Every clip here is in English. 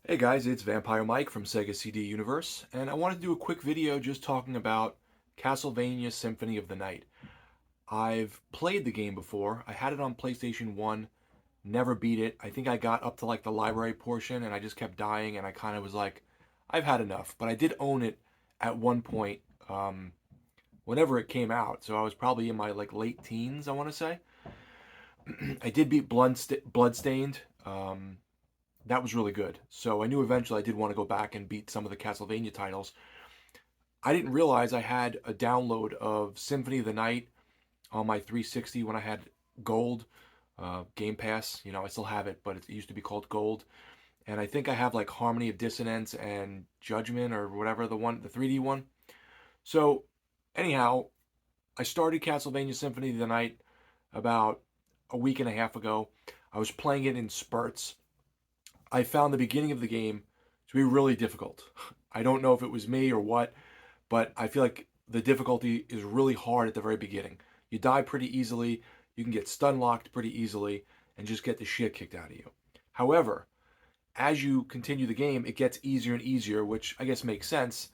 Hey guys, it's Vampire Mike from Sega CD Universe, and I wanted to do a quick video just talking about Castlevania Symphony of the Night. I've played the game before. I had it on PlayStation 1, never beat it. I think I got up to like the library portion and I just kept dying and I kind of was like, I've had enough. But I did own it at one point, whenever it came out. So I was probably in my like late teens, I want to say. I did beat Bloodstained. That was really good. So I knew eventually I did want to go back and beat some of the Castlevania titles. I didn't realize I had a download of Symphony of the Night on my 360 when I had Gold Game Pass. You know, I still have it, but it used to be called Gold. And I think I have like Harmony of Dissonance and Judgment or whatever the 3D one. So anyhow, I started Castlevania Symphony of the Night about a week and a half ago. I was playing it in spurts. I found the beginning of the game to be really difficult. I don't know if it was me or what, but I feel like the difficulty is really hard at the very beginning. You die pretty easily, you can get stun locked pretty easily, and just get the shit kicked out of you. However, as you continue the game, it gets easier and easier, which I guess makes sense.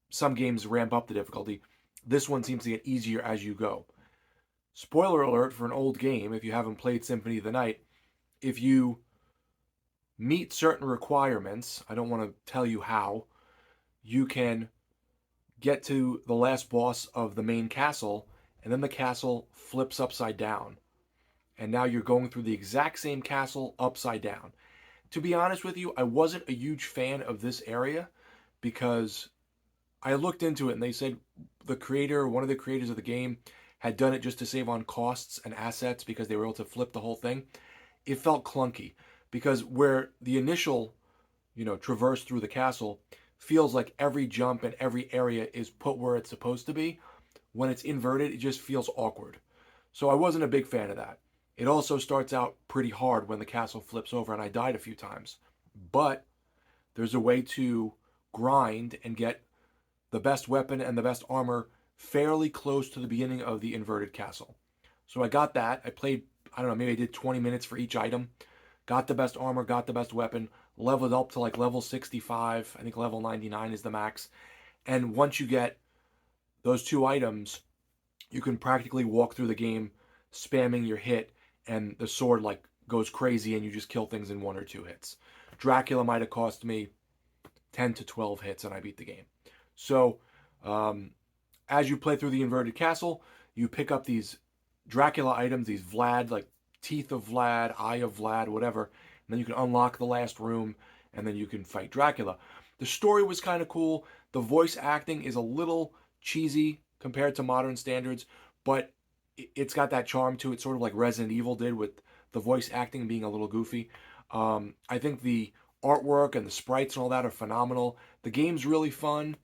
Some games ramp up the difficulty. This one seems to get easier as you go. Spoiler alert for an old game, if you haven't played Symphony of the Night, if you meet certain requirements, I don't want to tell you how, you can get to the last boss of the main castle, and then the castle flips upside down. And now you're going through the exact same castle upside down. To be honest with you, I wasn't a huge fan of this area because I looked into it and they said one of the creators of the game, had done it just to save on costs and assets because they were able to flip the whole thing. It felt clunky because where the initial, traverse through the castle feels like every jump and every area is put where it's supposed to be. When it's inverted, it just feels awkward. So I wasn't a big fan of that. It also starts out pretty hard when the castle flips over, and I died a few times. But there's a way to grind and get the best weapon and the best armor fairly close to the beginning of the inverted castle. So I got that. I played, I don't know, maybe I did 20 minutes for each item. Got the best armor, got the best weapon, leveled up to like level 65. I think level 99 is the max. And once you get those two items, you can practically walk through the game spamming your hit, and the sword like goes crazy and you just kill things in one or two hits. Dracula might have cost me 10 to 12 hits and I beat the game. So, as you play through the inverted castle, you pick up these Dracula items, these Vlad, like Teeth of Vlad, Eye of Vlad, whatever. And then you can unlock the last room, and then you can fight Dracula. The story was kind of cool. The voice acting is a little cheesy compared to modern standards, but it's got that charm to it, sort of like Resident Evil did with the voice acting being a little goofy. I think the artwork and the sprites and all that are phenomenal. The game's really fun.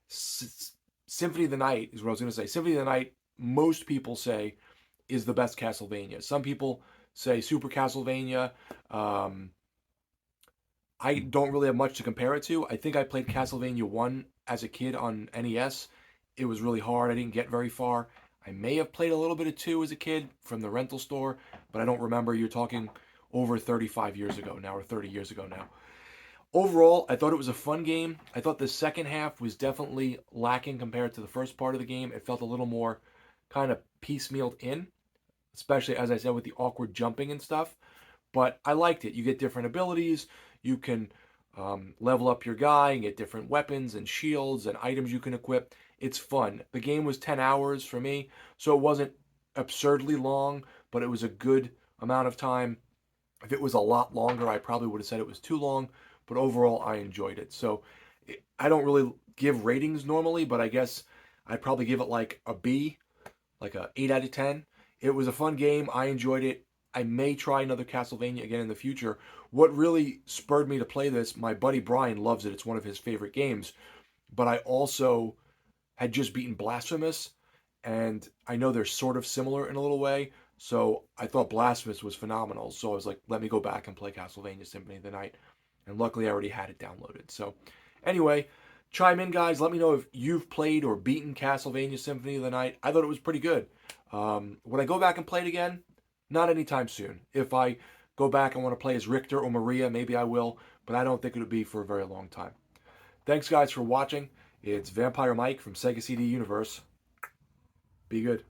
Symphony of the Night is what I was going to say. Symphony of the Night, most people say, is the best Castlevania. Some people say Super Castlevania. Um, I don't really have much to compare it to. I think I played Castlevania 1 as a kid on NES. It was really hard. I didn't get very far. I may have played a little bit of 2 as a kid from the rental store, but I don't remember. You're talking over 35 years ago now, or 30 years ago now. Overall, I thought it was a fun game. I thought the second half was definitely lacking compared to the first part of the game. It felt a little more kind of piecemealed in, especially as I said with the awkward jumping and stuff. But I liked it. You get different abilities. You can level up your guy and get different weapons and shields and items you can equip. It's fun. The game was 10 hours for me, so it wasn't absurdly long, but it was a good amount of time. If it was a lot longer, I probably would have said it was too long, but overall, I enjoyed it. So I don't really give ratings normally, but I guess I'd probably give it like a B, like a 8 out of 10. It was a fun game. I enjoyed it. I may try another Castlevania again in the future. What really spurred me to play this, my buddy Brian loves it. It's one of his favorite games. But I also had just beaten Blasphemous, and I know they're sort of similar in a little way. So I thought Blasphemous was phenomenal. So I was like, let me go back and play Castlevania Symphony of the Night. And luckily I already had it downloaded. So anyway, chime in, guys. Let me know if you've played or beaten Castlevania Symphony of the Night. I thought it was pretty good. Would I go back and play it again? Not anytime soon. If I go back and want to play as Richter or Maria, maybe I will, but I don't think it'll be for a very long time. Thanks, guys, for watching. It's Vampire Mike from Sega CD Universe. Be good.